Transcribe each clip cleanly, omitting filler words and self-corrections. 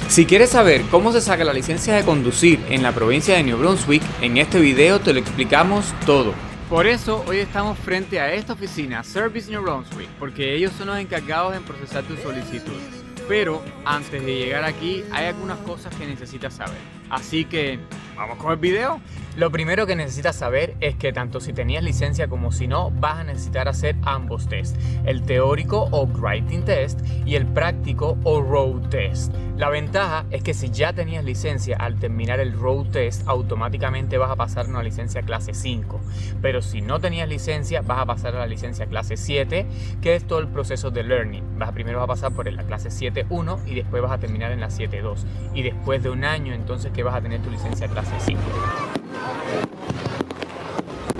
Si quieres saber cómo se saca la licencia de conducir en la provincia de New Brunswick, en este video te lo explicamos todo. Por eso hoy estamos frente a esta oficina, Service New Brunswick, porque ellos son los encargados en procesar tu solicitud. Pero antes de llegar aquí hay algunas cosas que necesitas saber. Así que, ¿vamos con el video? Lo primero que necesitas saber es que tanto si tenías licencia como si no, vas a necesitar hacer ambos tests. El teórico o writing test y el práctico o road test. La ventaja es que si ya tenías licencia, al terminar el road test, automáticamente vas a pasar a una licencia clase 5. Pero si no tenías licencia, vas a pasar a la licencia clase 7, que es todo el proceso de learning. Primero vas a pasar por la clase 7.1 y después vas a terminar en la 7.2. Y después de un año, entonces, que vas a tener tu licencia clase 5.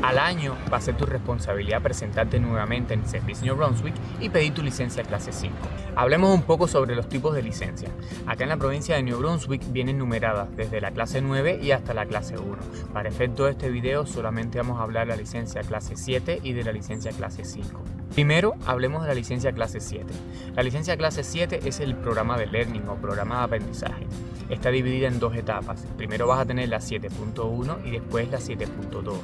Al año va a ser tu responsabilidad presentarte nuevamente en Service New Brunswick y pedir tu licencia clase 5. Hablemos un poco sobre los tipos de licencia. Acá en la provincia de New Brunswick vienen numeradas desde la clase 9 y hasta la clase 1. Para efecto de este video solamente vamos a hablar de la licencia clase 7 y de la licencia clase 5. Primero, hablemos de la licencia clase 7. La licencia clase 7 es el programa de learning o programa de aprendizaje. Está dividida en dos etapas. Primero vas a tener la 7.1 y después la 7.2.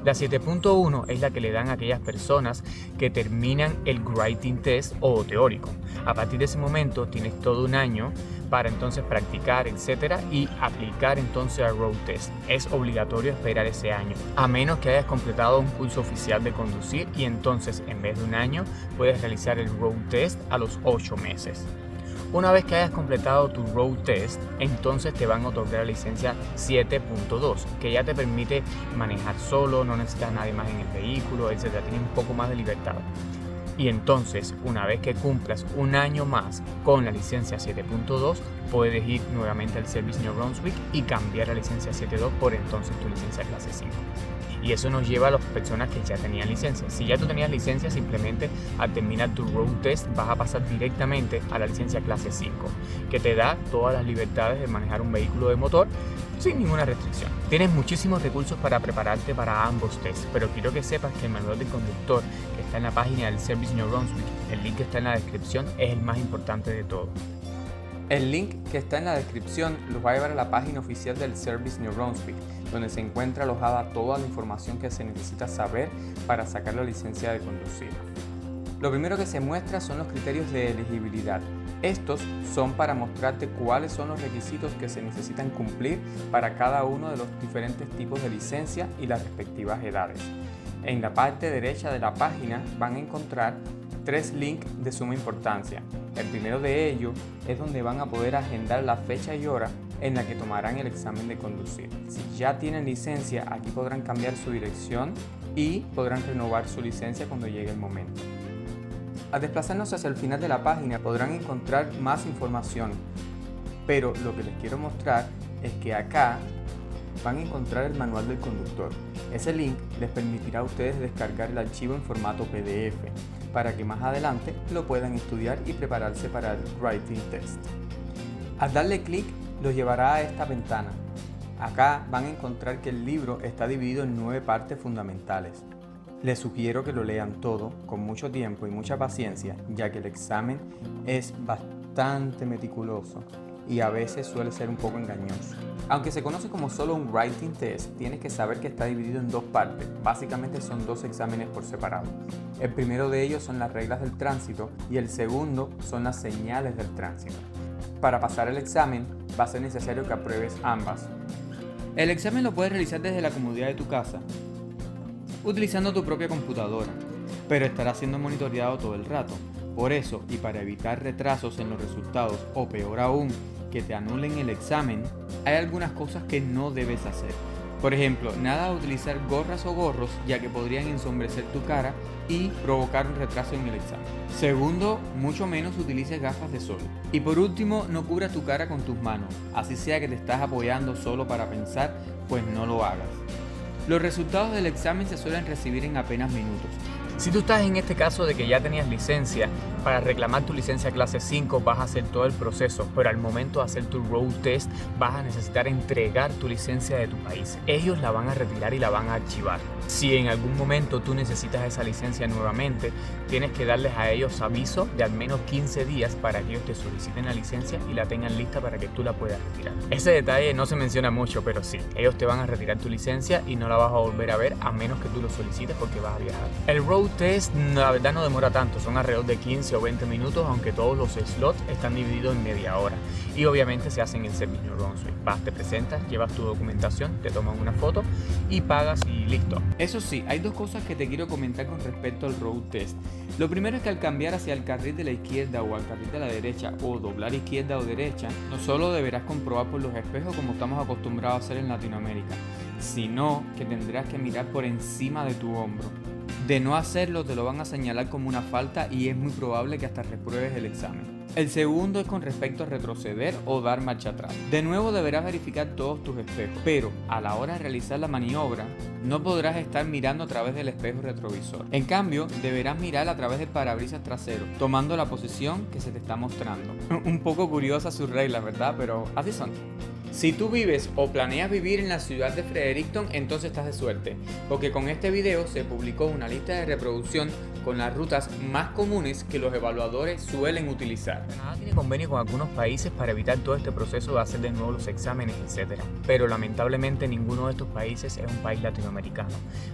La 7.1 es la que le dan a aquellas personas que terminan el writing test o teórico. A partir de ese momento tienes todo un año para entonces practicar, etcétera, y aplicar entonces al road test. Es obligatorio esperar ese año, a menos que hayas completado un curso oficial de conducir y entonces en vez de un año puedes realizar el road test a los 8 meses. Una vez que hayas completado tu road test, entonces te van a otorgar la licencia 7.2, que ya te permite manejar solo, no necesitas a nadie más en el vehículo, etc. Tienes un poco más de libertad. Y entonces, una vez que cumplas un año más con la licencia 7.2, puedes ir nuevamente al Service New Brunswick y cambiar la licencia 7.2 por entonces tu licencia clase 5. Y eso nos lleva a las personas que ya tenían licencia. Si ya tú tenías licencia, simplemente al terminar tu road test vas a pasar directamente a la licencia clase 5, que te da todas las libertades de manejar un vehículo de motor sin ninguna restricción. Tienes muchísimos recursos para prepararte para ambos tests, pero quiero que sepas que el manual del conductor que está en la página del Service New Brunswick, el link que está en la descripción, es el más importante de todo. El link que está en la descripción los va a llevar a la página oficial del Service New Brunswick, donde se encuentra alojada toda la información que se necesita saber para sacar la licencia de conducir. Lo primero que se muestra son los criterios de elegibilidad. Estos son para mostrarte cuáles son los requisitos que se necesitan cumplir para cada uno de los diferentes tipos de licencia y las respectivas edades. En la parte derecha de la página van a encontrar 3 links de suma importancia. El primero de ellos es donde van a poder agendar la fecha y hora en la que tomarán el examen de conducir. Si ya tienen licencia, aquí podrán cambiar su dirección y podrán renovar su licencia cuando llegue el momento. Al desplazarnos hacia el final de la página podrán encontrar más información, pero lo que les quiero mostrar es que acá van a encontrar el manual del conductor. Ese link les permitirá a ustedes descargar el archivo en formato PDF para que más adelante lo puedan estudiar y prepararse para el writing test. Al darle clic los llevará a esta ventana. Acá van a encontrar que el libro está dividido en 9 partes fundamentales. Les sugiero que lo lean todo con mucho tiempo y mucha paciencia, ya que el examen es bastante meticuloso y a veces suele ser un poco engañoso. Aunque se conoce como solo un writing test, tienes que saber que está dividido en 2 partes. Básicamente son 2 exámenes por separado. El primero de ellos son las reglas del tránsito y el segundo son las señales del tránsito. Para pasar el examen va a ser necesario que apruebes ambas. El examen lo puedes realizar desde la comodidad de tu casa, utilizando tu propia computadora, pero estará siendo monitoreado todo el rato. Por eso, y para evitar retrasos en los resultados o peor aún, que te anulen el examen, hay algunas cosas que no debes hacer. Por ejemplo, nada de utilizar gorras o gorros, ya que podrían ensombrecer tu cara y provocar un retraso en el examen. Segundo, mucho menos utilices gafas de sol. Y por último, no cubras tu cara con tus manos, así sea que te estás apoyando solo para pensar, pues no lo hagas. Los resultados del examen se suelen recibir en apenas minutos. Si tú estás en este caso de que ya tenías licencia, para reclamar tu licencia clase 5 vas a hacer todo el proceso, pero al momento de hacer tu road test vas a necesitar entregar tu licencia de tu país. Ellos la van a retirar y la van a archivar. Si en algún momento tú necesitas esa licencia nuevamente, tienes que darles a ellos aviso de al menos 15 días para que ellos te soliciten la licencia y la tengan lista para que tú la puedas retirar. Ese detalle no se menciona mucho, pero sí, ellos te van a retirar tu licencia y no la vas a volver a ver a menos que tú lo solicites porque vas a viajar. El road test la verdad no demora tanto, son alrededor de 15 o 20 minutos, aunque todos los slots están divididos en media hora. Y obviamente se hacen en Service New Brunswick. Vas, te presentas, llevas tu documentación, te toman una foto y pagas y listo. Eso sí, hay dos cosas que te quiero comentar con respecto al road test. Lo primero es que al cambiar hacia el carril de la izquierda o al carril de la derecha o doblar izquierda o derecha, no solo deberás comprobar por los espejos como estamos acostumbrados a hacer en Latinoamérica, sino que tendrás que mirar por encima de tu hombro. De no hacerlo te lo van a señalar como una falta y es muy probable que hasta repruebes el examen. El segundo es con respecto a retroceder o dar marcha atrás. De nuevo deberás verificar todos tus espejos, pero a la hora de realizar la maniobra no podrás estar mirando a través del espejo retrovisor. En cambio, deberás mirar a través del parabrisas trasero, tomando la posición que se te está mostrando. Un poco curiosa sus reglas, ¿verdad? Pero así son. Si tú vives o planeas vivir en la ciudad de Fredericton, entonces estás de suerte, porque con este video se publicó una lista de reproducción con las rutas más comunes que los evaluadores suelen utilizar. Canadá tiene convenio con algunos países para evitar todo este proceso de hacer de nuevo los exámenes, etc. Pero lamentablemente ninguno de estos países es un país latinoamericano.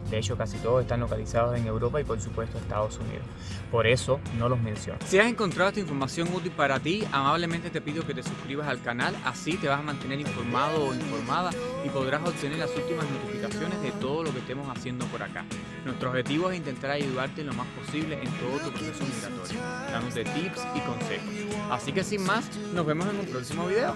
De hecho, casi todos están localizados en Europa y por supuesto Estados Unidos. Por eso no los menciono. Si has encontrado esta información útil para ti, amablemente te pido que te suscribas al canal, así te vas a mantener informado o informada y podrás obtener las últimas notificaciones de todo lo que estemos haciendo por acá. Nuestro objetivo es intentar ayudarte lo más posible en todo tu proceso migratorio, dándote tips y consejos. Así que sin más, nos vemos en un próximo video.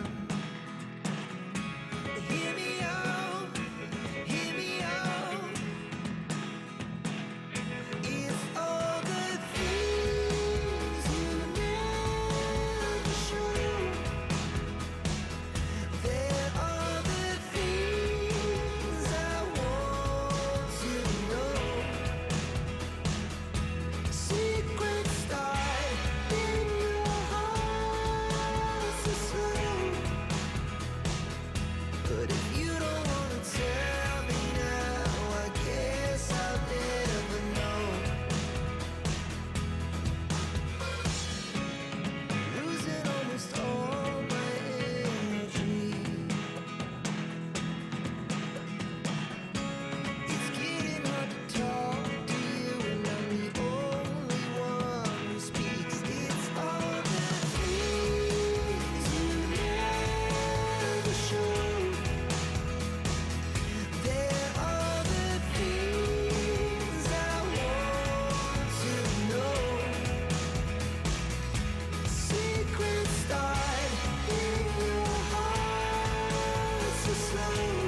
Slow.